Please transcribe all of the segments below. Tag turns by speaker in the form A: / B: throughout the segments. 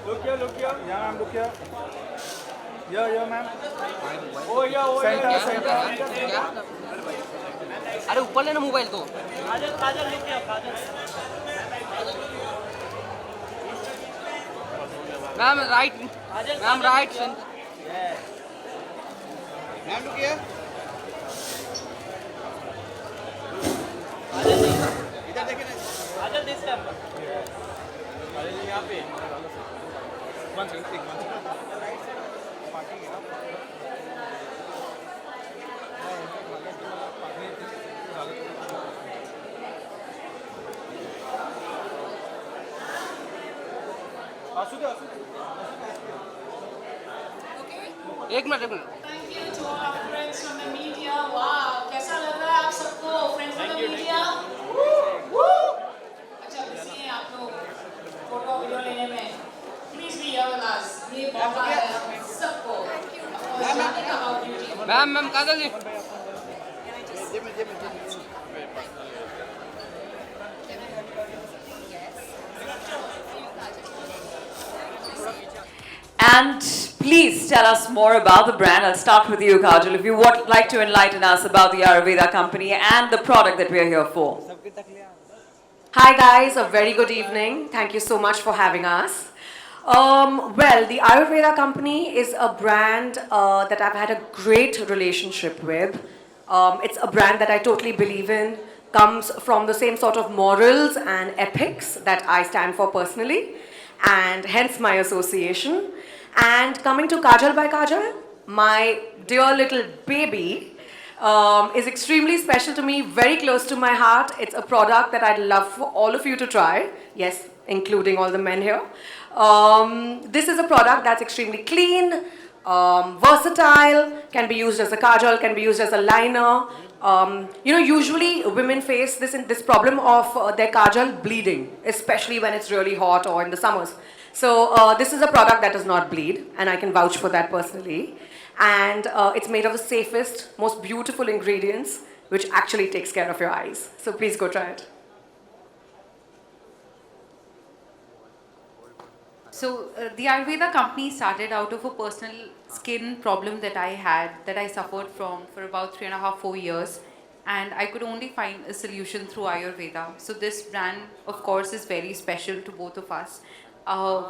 A: Look here, look here. Yeah, ma'am, look here. Yeah, ma'am. Oh, yeah, oh, center, yeah. Center.
B: अरे ऊपर लेना mobile को
A: काजल, काजल, look here, Kajal.
B: Ma'am right ma'am right
A: Yeah.
C: Ma'am, look here. इधर देखिए ना.
A: काजल, this camera. काजल यहाँ पे. One second, take one second. Parking है ना. आसू दे.
B: एक minute
D: Thank you to all our friends from the media. Wow, कैसा लग रहा है आप सबको? Friends from the media. Woo! अच्छा busy हैं आप लोग फोटो वीडियो लेने में. Please be here with us. ये मौका है हम सबको. Of course, nothing about beauty.
B: Ma'am Kajal ji
E: And please tell us more about the brand. I'll start with you, Kajal, if you would like to enlighten us about the Ayurveda company and the product that we're here for.
F: Hi guys, a very good evening. Thank you so much for having us. Well, the Ayurveda company is a brand that I've had a great relationship with. It's a brand that I totally believe in, comes from the same sort of morals and ethics that I stand for personally, and hence my association. And coming to Kajal by Kajal, my dear little baby, is extremely special to me, very close to my heart. It's a product that I'd love for all of you to try. Yes, including all the men here. This is a product that's extremely clean, versatile, can be used as a kajal, can be used as a liner. Usually women face this problem of their kajal bleeding, especially when it's really hot or in the summers. So this is a product that does not bleed, and I can vouch for that personally. And it's made of the safest, most beautiful ingredients, which actually takes care of your eyes. So please go try it.
G: So the Ayurveda company started out of a personal skin problem that I had, that I suffered from for about 3.5, 4 years. And I could only find a solution through Ayurveda. So this brand, of course, is very special to both of us.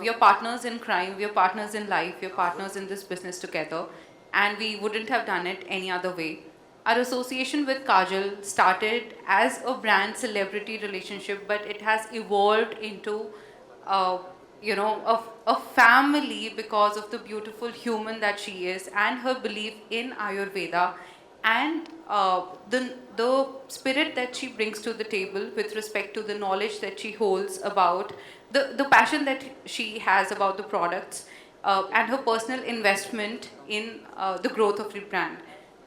G: We are partners in crime, we are partners in life, we are partners in this business together. And we wouldn't have done it any other way. Our association with Kajal started as a brand celebrity relationship, but it has evolved into a family because of the beautiful human that she is and her belief in Ayurveda and the spirit that she brings to the table with respect to the knowledge that she holds about the passion that she has about the products and her personal investment in the growth of the brand.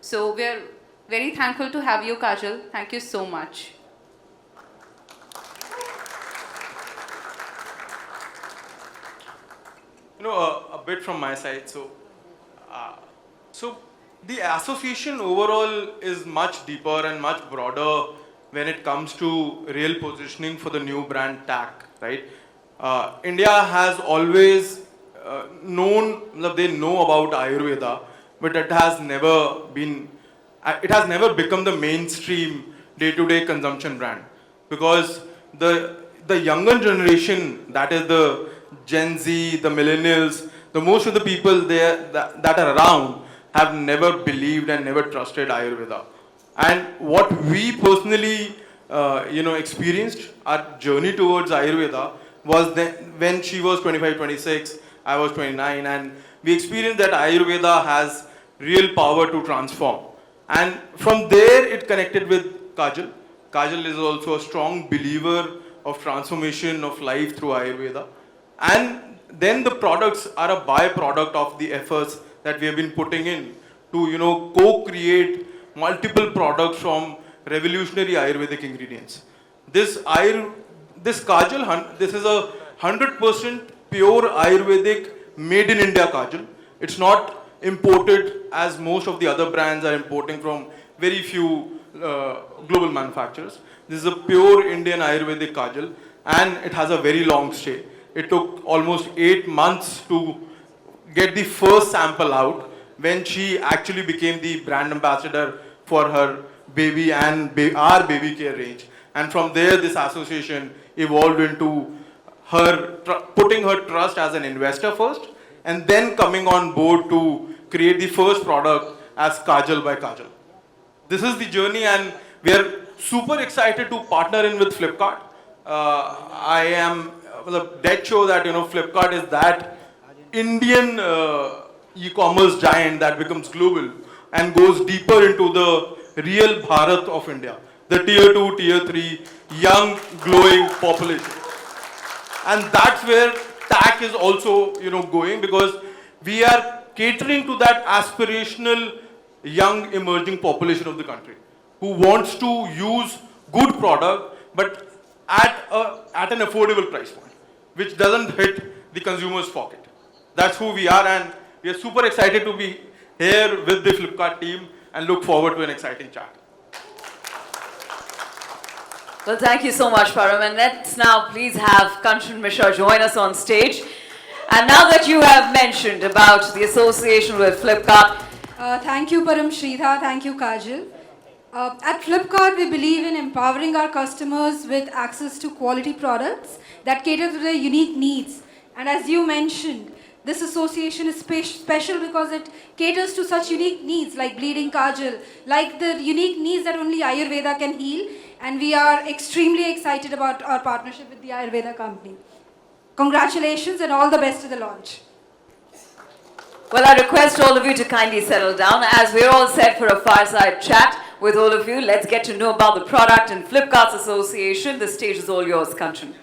G: So we are very thankful to have you, Kajal. Thank you so much.
H: A bit from my side. So the association overall is much deeper and much broader when it comes to real positioning for the new brand tag, right? India has always known that they know about Ayurveda, but it has never become the mainstream day-to-day consumption brand, because the younger generation, that is the Gen Z, the millennials, the most of the people there that are around have never believed and never trusted Ayurveda. And what we personally, experienced, our journey towards Ayurveda was when she was 25, 26, I was 29, and we experienced that Ayurveda has real power to transform. And from there, it connected with Kajal. Kajal is also a strong believer of transformation of life through Ayurveda. And then the products are a byproduct of the efforts that we have been putting in to, co-create multiple products from revolutionary Ayurvedic ingredients. This Kajal, this is a 100% pure Ayurvedic made in India Kajal. It's not imported as most of the other brands are importing from very few global manufacturers. This is a pure Indian Ayurvedic Kajal, and it has a very long stay. it took almost 8 months to get the first sample out when she actually became the brand ambassador for her baby and our baby care range. And from there, this association evolved into her putting her trust as an investor first, and then coming on board to create the first product as Kajal by Kajal. This is the journey, and we are super excited to partner in with Flipkart. I am dead sure that Flipkart is that Indian e-commerce giant that becomes global and goes deeper into the real Bharat of India, the tier 2, tier 3, young, glowing population. And that's where TAC is also going, because we are catering to that aspirational young emerging population of the country who wants to use good product but at an affordable price point, which doesn't hit the consumer's pocket. That's who we are, and we are super excited to be here with the Flipkart team and look forward to an exciting chat.
E: Well, thank you so much, Param. And let's now please have Kanchan Mishra join us on stage. And now that you have mentioned about the association with Flipkart,
I: thank you, Param, Shridhar. Thank you, Kajal. At Flipkart, we believe in empowering our customers with access to quality products that cater to their unique needs. And as you mentioned, this association is special because it caters to such unique needs like bleeding Kajal, like the unique needs that only Ayurveda can heal. And we are extremely excited about our partnership with the Ayurveda company. Congratulations and all the best to the launch.
E: well, I request all of you to kindly settle down as we're all set for a fireside chat with all of you. Let's get to know about the product and Flipkart's association. The stage is all yours, Kanchan.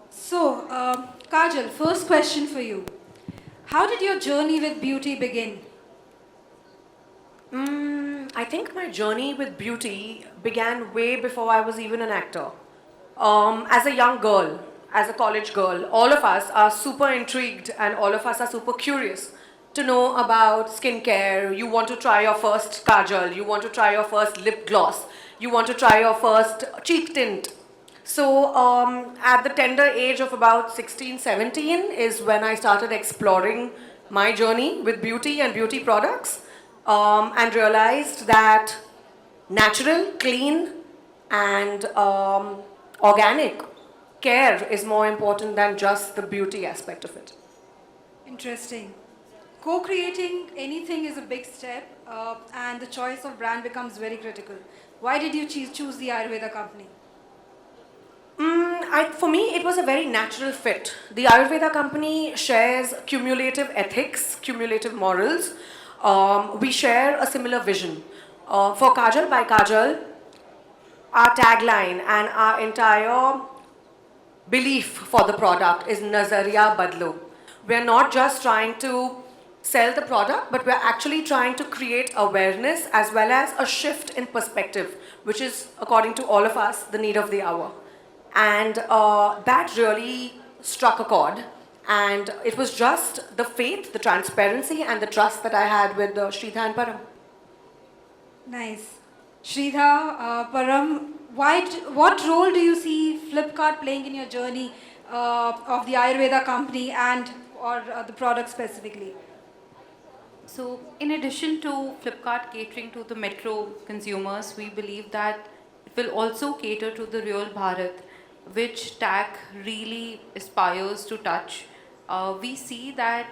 I: So, Kajal, first question for you. How did your journey with beauty begin?
F: I think my journey with beauty began way before I was even an actor. As a young girl, as a college girl, all of us are super intrigued and all of us are super curious to know about skincare. You want to try your first kajal, you want to try your first lip gloss, you want to try your first cheek tint. So at the tender age of about 16, 17 is when I started exploring my journey with beauty and beauty products, and realized that natural, clean and organic care is more important than just the beauty aspect of it.
I: Interesting. Co-creating anything is a big step, and the choice of brand becomes very critical. Why did you choose the Ayurveda company?
F: For me, it was a very natural fit. The Ayurveda company shares cumulative ethics, cumulative morals. We share a similar vision. For Kajal by Kajal, our tagline and our entire belief for the product is Nazariya Badlo. We're not just trying to sell the product, but we're actually trying to create awareness as well as a shift in perspective, which is, according to all of us, the need of the hour. And that really struck a chord. And it was just the faith, the transparency, and the trust that I had with Shridhar and Param.
I: Nice. Shridhar, Param, what role do you see Flipkart playing in your journey of the Ayurveda company and or the product specifically?
G: So, in addition to Flipkart catering to the metro consumers, we believe that it will also cater to the real Bharat, which TAC really aspires to touch. We see that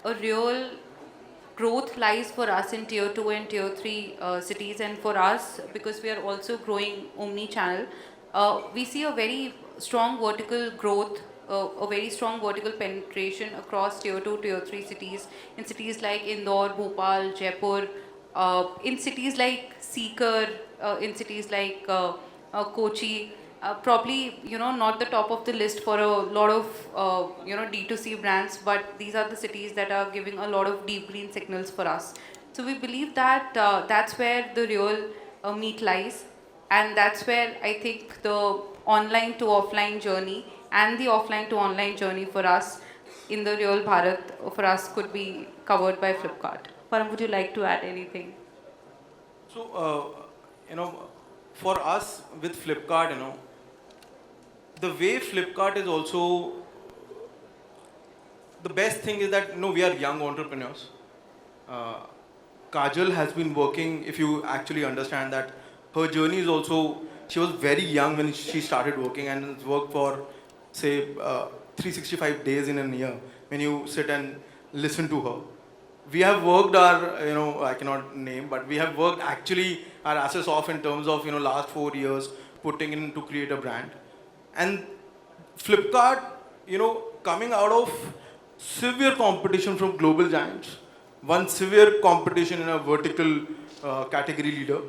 G: a real growth lies for us in tier 2 and tier 3 cities, and for us, because we are also growing omni-channel, we see a very strong vertical growth, a very strong vertical penetration across tier 2, tier 3 cities, in cities like Indore, Bhopal, Jaipur, in cities like Sikar, in cities like Kochi. Probably, not the top of the list for a lot of, D2C brands, but these are the cities that are giving a lot of deep green signals for us. So we believe that that's where the real meat lies, and that's where I think the online to offline journey and the offline to online journey for us in the real Bharat for us could be covered by Flipkart. Param, would you like to add anything?
H: So, for us with Flipkart, the way Flipkart is also, the best thing is that, we are young entrepreneurs. Kajal has been working, if you actually understand that, her journey is also, she was very young when she started working and has worked for, say, 365 days in a year when you sit and listen to her. We have worked our, I cannot name, but we have worked actually our asses off in terms of, last 4 years putting in to create a brand. And Flipkart, coming out of severe competition from global giants, one severe competition in a vertical category leader,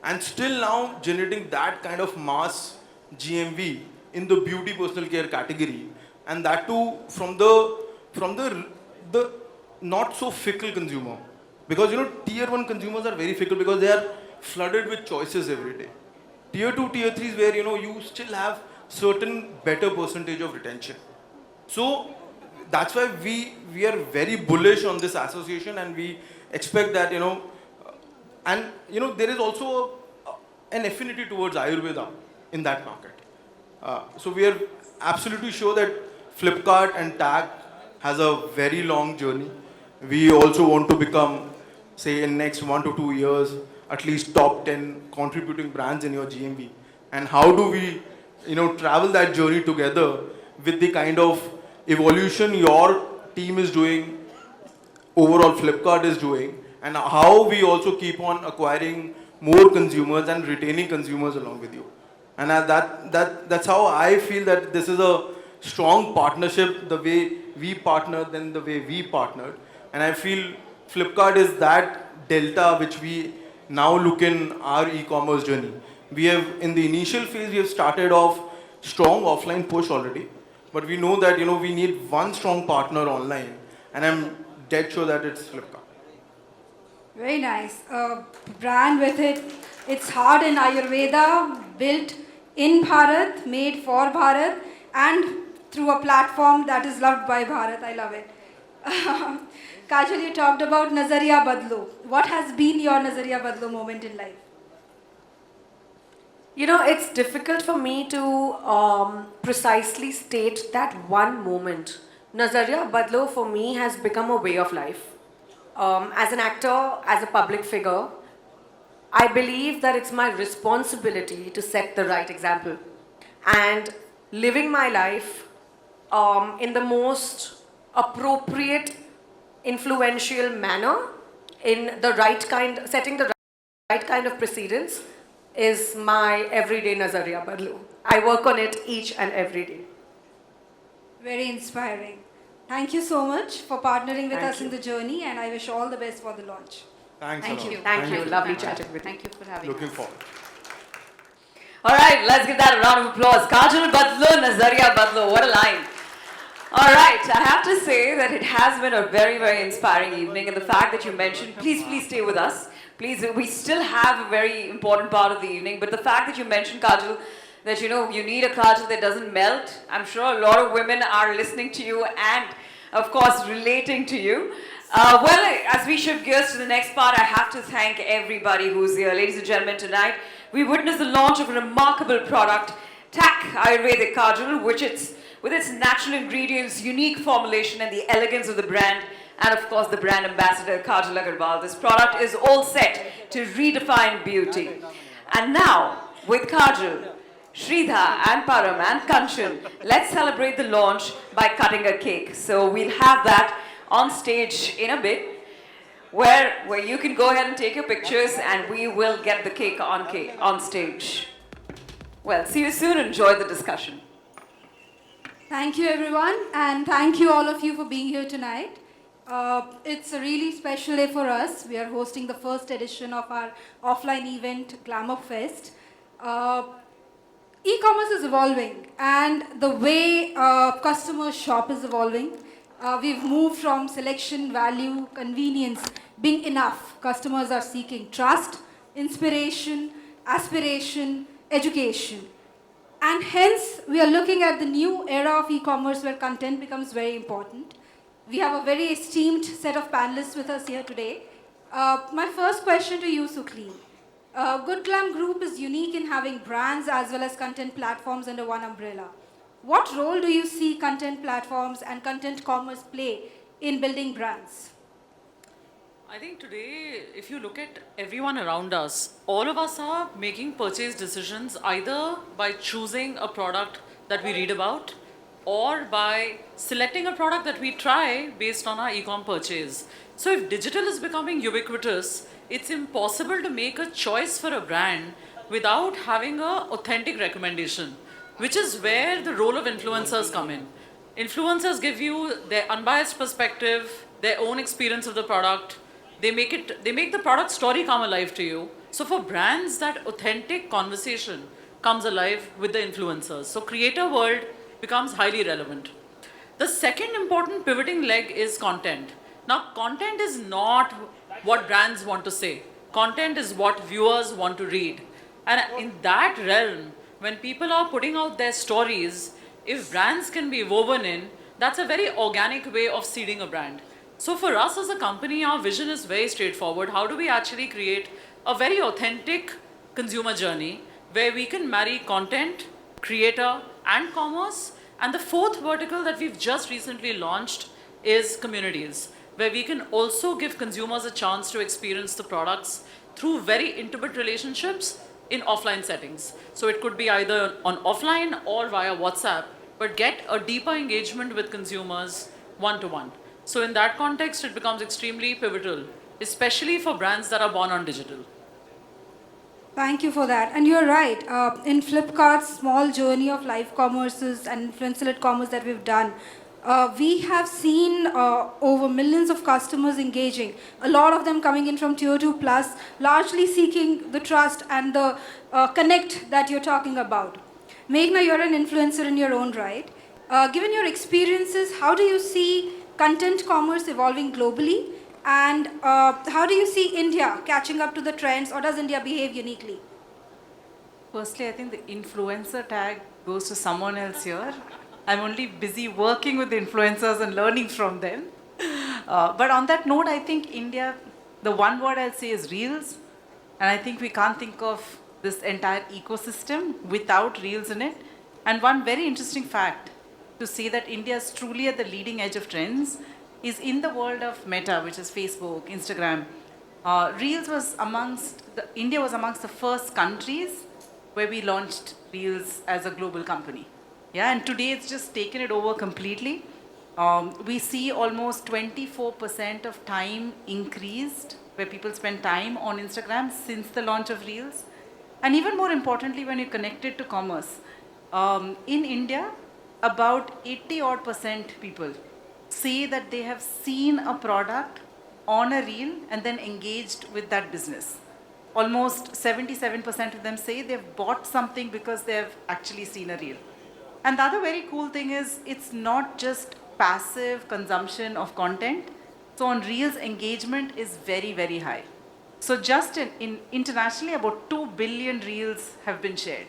H: and still now generating that kind of mass GMV in the beauty personal care category, and that too from the not so fickle consumer, because tier 1 consumers are very fickle because they are flooded with choices every day. Tier 2, tier 3 is where you still have certain better percentage of retention. So that's why we are very bullish on this association, and we expect that and there is also an affinity towards Ayurveda in that market. So we are absolutely sure that Flipkart and Tag has a very long journey. We also want to become, say, in next 1 to 2 years, at least top 10 contributing brands in your GMV. And how do we, travel that journey together with the kind of evolution your team is doing, overall Flipkart is doing, and how we also keep on acquiring more consumers and retaining consumers along with you. And that's how I feel that this is a strong partnership, the way we partnered, then the way we partnered. And I feel Flipkart is that delta which we now look in our e-commerce journey. We have, in the initial phase, we have started off strong offline push already, but we know that, we need one strong partner online, and I'm dead sure that it's Flipkart.
I: Very nice. Brand with its heart in Ayurveda, built in Bharat, made for Bharat, and through a platform that is loved by Bharat. I love it. Kajal, you talked about Nazariya Badlo. What has been your Nazariya Badlo moment in life?
F: It's difficult for me to precisely state that one moment. Nazariya Badlo for me has become a way of life. As an actor, as a public figure, I believe that it's my responsibility to set the right example. And living my life in the most appropriate, influential manner, in the right kind, setting the right kind of precedence, is my everyday Nazariya Badlo. I work on it each and every day.
I: Very inspiring. Thank you so much for partnering with us in the journey, and I wish all the best for the launch.
H: Thanks
G: Thank
H: a lot.
G: you.
F: Thank you. Lovely chatting with you.
G: Thank you for having
H: Looking
G: us.
H: forward.
E: All right, let's give that a round of applause. Kajal Badlo, Nazariya Badlo, what a line. All right, I have to say that it has been a very, very inspiring evening, and the fact that you mentioned, please stay with us. Please, we still have a very important part of the evening, but the fact that you mentioned, Kajal, that you need a kajal that doesn't melt. I'm sure a lot of women are listening to you and, of course, relating to you. Well, as we shift gears to the next part, I have to thank everybody who's here. Ladies and gentlemen, tonight we witnessed the launch of a remarkable product, Tak Ayurvedic Kajal, with its natural ingredients, unique formulation, and the elegance of the brand, and of course the brand ambassador, Kajal Aggarwal. This product is all set to redefine beauty. And now, with Kajal, Shridha and Param and Kanchan, let's celebrate the launch by cutting a cake. So we'll have that on stage in a bit, where you can go ahead and take your pictures, and we will get the cake on stage. Well, see you soon. Enjoy the discussion.
I: Thank you, everyone, and thank you all of you for being here tonight. It's a really special day for us. We are hosting the first edition of our offline event, Glamour Fest. E-commerce is evolving, and the way customers shop is evolving. We've moved from selection, value, convenience being enough. Customers are seeking trust, inspiration, aspiration, education. And hence, we are looking at the new era of e-commerce where content becomes very important. We have a very esteemed set of panelists with us here today. My first question to you, Sukleen. Good Glam Group is unique in having brands as well as content platforms under one umbrella. What role do you see content platforms and content commerce play in building brands?
J: I think today, if you look at everyone around us, all of us are making purchase decisions either by choosing a product that we read about or by selecting a product that we try based on our e-com purchase. So if digital is becoming ubiquitous, it's impossible to make a choice for a brand without having an authentic recommendation, which is where the role of influencers come in. Influencers give you their unbiased perspective, their own experience of the product. They make the product story come alive to you. So for brands, that authentic conversation comes alive with the influencers. So creator world becomes highly relevant. The second important pivoting leg is content. Now, content is not what brands want to say. Content is what viewers want to read. And in that realm, when people are putting out their stories, if brands can be woven in, that's a very organic way of seeding a brand. So for us as a company, our vision is very straightforward. How do we actually create a very authentic consumer journey where we can marry content, creator, and commerce? And the fourth vertical that we've just recently launched is communities, where we can also give consumers a chance to experience the products through very intimate relationships in offline settings. So it could be either on offline or via WhatsApp, but get a deeper engagement with consumers one-to-one. So in that context, it becomes extremely pivotal, especially for brands that are born on digital.
I: Thank you for that. And you're right. In Flipkart's small journey of live commerces and influencer-led commerce that we've done, we have seen over millions of customers engaging, a lot of them coming in from Tier 2 plus, largely seeking the trust and the connect that you're talking about. Meghna, you're an influencer in your own right. Given your experiences, how do you see content commerce evolving globally? And how do you see India catching up to the trends, or does India behave uniquely?
K: Firstly, I think the influencer tag goes to someone else here. I'm only busy working with the influencers and learning from them. But on that note, I think India, the one word I'll say is Reels. And I think we can't think of this entire ecosystem without Reels in it. And one very interesting fact to say that India is truly at the leading edge of trends is in the world of Meta, which is Facebook, Instagram. Reels was India was amongst the first countries where we launched Reels as a global company. Yeah, and today it's just taken it over completely. We see almost 24% of time increased where people spend time on Instagram since the launch of Reels. And even more importantly, when you connect it to commerce, in India, about 80% people say that they have seen a product on a reel and then engaged with that business. Almost 77% of them say they've bought something because they've actually seen a reel. And the other very cool thing is it's not just passive consumption of content. So on reels, engagement is very, very high. So just internationally, about 2 billion reels have been shared.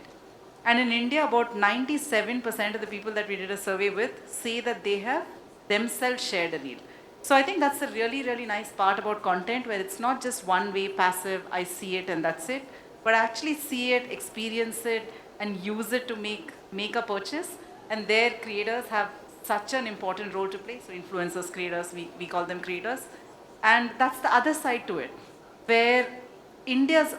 K: And in India, about 97% of the people that we did a survey with say that they have themselves shared a reel. So I think that's a really, really nice part about content, where it's not just one way, passive, I see it and that's it, but I actually see it, experience it, and use it to make a purchase. And their creators have such an important role to play. So influencers, creators, we call them creators. And that's the other side to it, where India's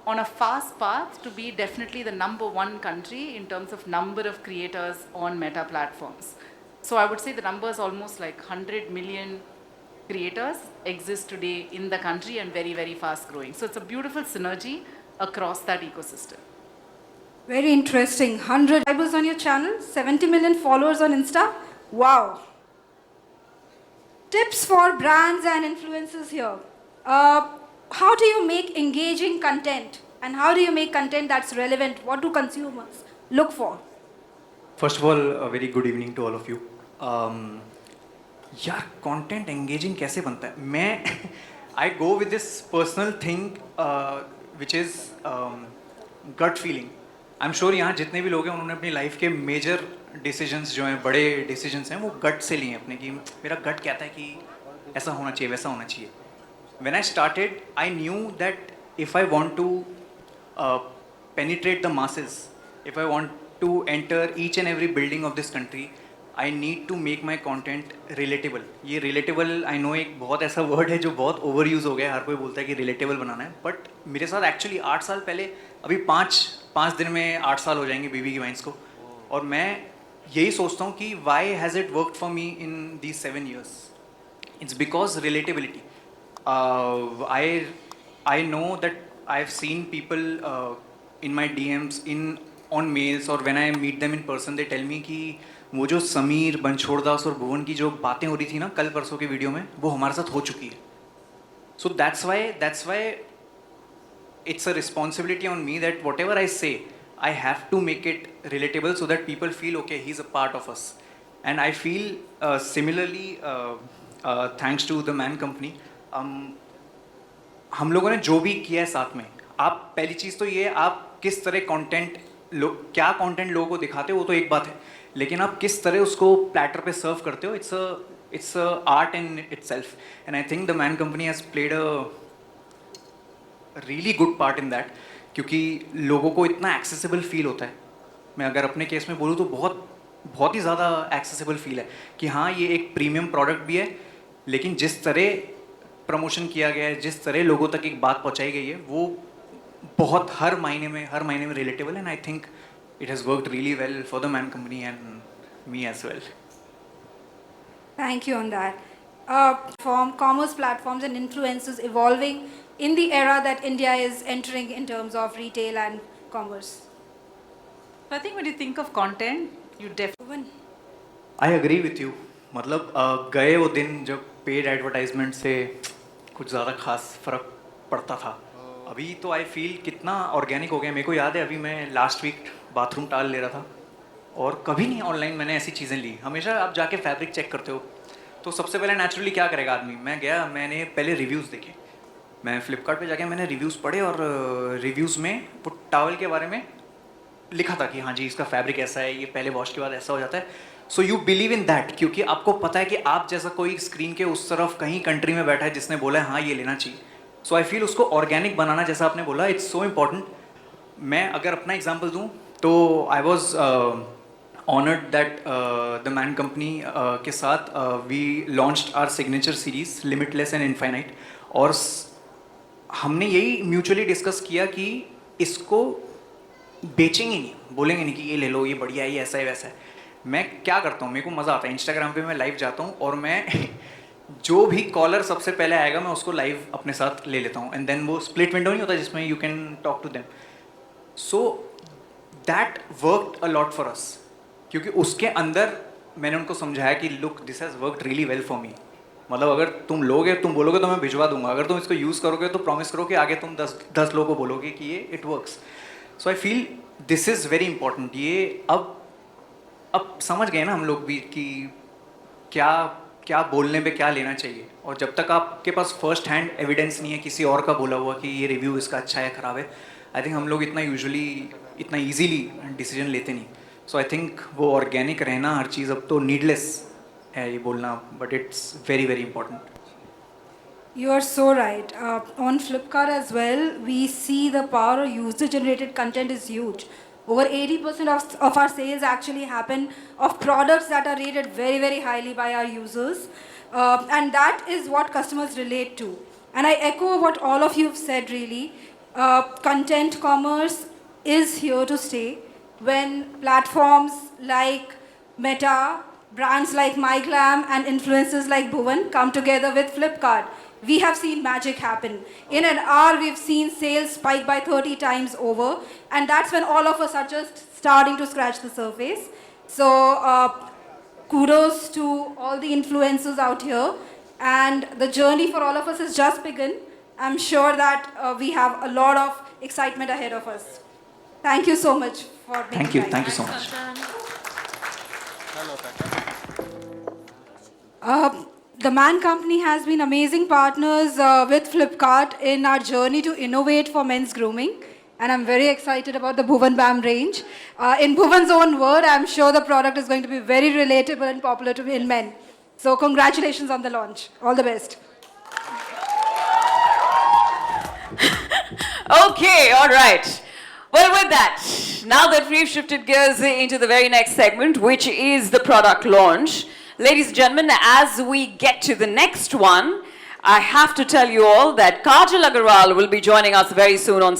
K: on a fast path to be definitely the #1 country in terms of number of creators on Meta platforms. So I would say the number is almost like 100 million creators exist today in the country and very, very fast growing. So it's a beautiful synergy across that ecosystem.
I: Very interesting. 100 subscribers on your channel, 70 million followers on Insta. Wow. Tips for brands and influencers here. How do you make engaging content? And how do you make content that's relevant? What do consumers look for?
L: First of all, a very good evening to all of you. यार content engaging कैसे बनता है? मैं I go with this personal thing which is gut feeling. I am sure यहाँ जितने भी लोग हैं उन्होंने अपनी लाइफ के मेजर डिसीजंस जो हैं, बड़े डिसीजंस हैं, वो गट से लिए अपने, कि मेरा गट कहता है कि ऐसा होना चाहिए, वैसा होना चाहिए. When I started, I knew that if I want to penetrate the masses, if I want to enter each and every building of this country, I need to make my content relatable. ये relatable, I know एक बहुत ऐसा word है जो बहुत overuse हो गया है, हर कोई बोलता है कि relatable बनाना है, but मेरे साथ actually 8 साल पहले, अभी 5 दिन में 8 साल हो जाएंगे बीबी की वाइन्स को, और मैं यही सोचता हूँ कि why has it worked for me in these 7 years? It's because relatability. I know that I've seen people in my DMs, on mails, or when I meet them in person, they tell me कि वो जो समीर, बनछोड़दास और भुवन की जो बातें हो रही थी ना कल परसों के वीडियो में, वो हमारे साथ हो चुकी है. So that's why it's a responsibility on me that whatever I say, I have to make it relatable so that people feel okay, he's a part of us. And I feel similarly, thanks to the Man Company, हम लोगों ने जो भी किया है साथ में, आप पहली चीज़ तो ये, आप किस तरह कंटेंट क्या कंटेंट लोगों को दिखाते हो वो तो एक बात है, लेकिन आप किस तरह उसको प्लेटर पे सर्व करते हो, it's a art in itself. And I think the Man Company has played a really good part in that, क्योंकि लोगों को इतना एक्सेसिबल फील होता है. मैं अगर अपने केस में बोलूँ तो बहुत ही ज़्यादा एक्सेसिबल फील है कि हाँ ये एक प्रीमियम प्रोडक्ट भी है, लेकिन जिस तरह प्रमोशन किया गया है, जिस तरह लोगों तक एक बात पहुंचाई गई है, वो बहुत हर महीने में रिलेटेबल है. And I think it has worked really well for the Man Company and me as well.
I: Thank you on that. From commerce platforms and influencers evolving in the era that India is entering in terms of retail and commerce.
K: So I think when you think of content, you definitely.
L: I agree with you. मतलब गए वो दिन जब paid advertisement से कुछ ज़्यादा खास फ़र्क पड़ता था. अभी तो आई फील कितना ऑर्गेनिक हो गया. मेरे को याद है अभी मैं लास्ट वीक बाथरूम टाल ले रहा था, और कभी नहीं ऑनलाइन मैंने ऐसी चीज़ें ली. हमेशा आप जाके फैब्रिक चेक करते हो, तो सबसे पहले नेचुरली क्या करेगा आदमी, मैं गया, मैंने पहले रिव्यूज़ देखे. मैं फ्लिपकार्ट पे जाके मैंने रिव्यूज़ पढ़े, और रिव्यूज़ में वो टावल के बारे में लिखा था कि हाँ जी इसका फैब्रिक ऐसा है, ये पहले वॉश के बाद ऐसा हो जाता है. So you believe in that, क्योंकि आपको पता है कि आप जैसा कोई स्क्रीन के उस तरफ कहीं कंट्री में बैठा है जिसने बोला है हाँ ये लेना चाहिए. सो आई फील उसको ऑर्गेनिक बनाना, जैसा आपने बोला, इट्स सो इम्पॉर्टेंट. मैं अगर अपना एग्जाम्पल दूँ तो I was honoured that the Man Company के साथ we launched our signature series limitless and infinite, और हमने यही म्यूचुअली डिस्कस किया कि इसको बेचेंगे नहीं, बोलेंगे नहीं कि ये ले लो, ये बढ़िया है, ये ऐसा है वैसा है. मैं क्या करता हूँ, मेरे को मज़ा आता है, इंस्टाग्राम पे मैं लाइव जाता हूँ, और मैं जो भी कॉलर सबसे पहले आएगा मैं उसको लाइव अपने साथ ले लेता हूँ. एंड देन वो स्प्लिट विंडो नहीं होता जिसमें you can talk to them. So that worked a lot for us, क्योंकि उसके अंदर मैंने उनको समझाया कि look this has worked really well for me. मतलब अगर तुम लोगे, तुम बोलोगे तो मैं भिजवा दूंगा, अगर तुम इसको यूज़ करोगे तो प्रॉमिस करो कि आगे तुम 10 लोगों को बोलोगे कि ये it works. So I feel this is very important. ये अब समझ गए ना हम लोग भी कि क्या बोलने पे क्या लेना चाहिए, और जब तक आपके पास फर्स्ट हैंड एविडेंस नहीं है किसी और का बोला हुआ कि ये रिव्यू इसका अच्छा है ख़राब है, आई थिंक हम लोग इतना ईजीली डिसीजन लेते नहीं. सो आई थिंक वो ऑर्गेनिक रहना हर चीज़ अब तो नीडलेस है ये बोलना, but it's very very important.
I: You are so right. On Flipkart as well, we see the power of user-generated content is huge. Over 80% of our sales actually happen of products that are rated very, very highly by our users. And that is what customers relate to. And I echo what all of you have said really. Content commerce is here to stay. When platforms like Meta, brands like MyGlam and influencers like Bhuvan come together with Flipkart, we have seen magic happen. In an hour, we've seen sales spike by 30 times over, and that's when all of us are just starting to scratch the surface. So, kudos to all the influencers out here, and the journey for all of us has just begun. I'm sure that we have a lot of excitement ahead of us. Thank you so much for being
L: Thank you.
I: here.
L: Thank you so much.
I: The Man Company has been amazing partners with Flipkart in our journey to innovate for men's grooming. and I'm very excited about the Bhuvan Bam range. In Bhuvan's own word, I'm sure the product is going to be very relatable and popular in men. So congratulations on the launch. All the best.
E: Okay, all right. Well, with that, now that we've shifted gears into the very next segment, which is the product launch, ladies and gentlemen, as we get to the next one, I have to tell you all that Kajal Aggarwal will be joining us very soon on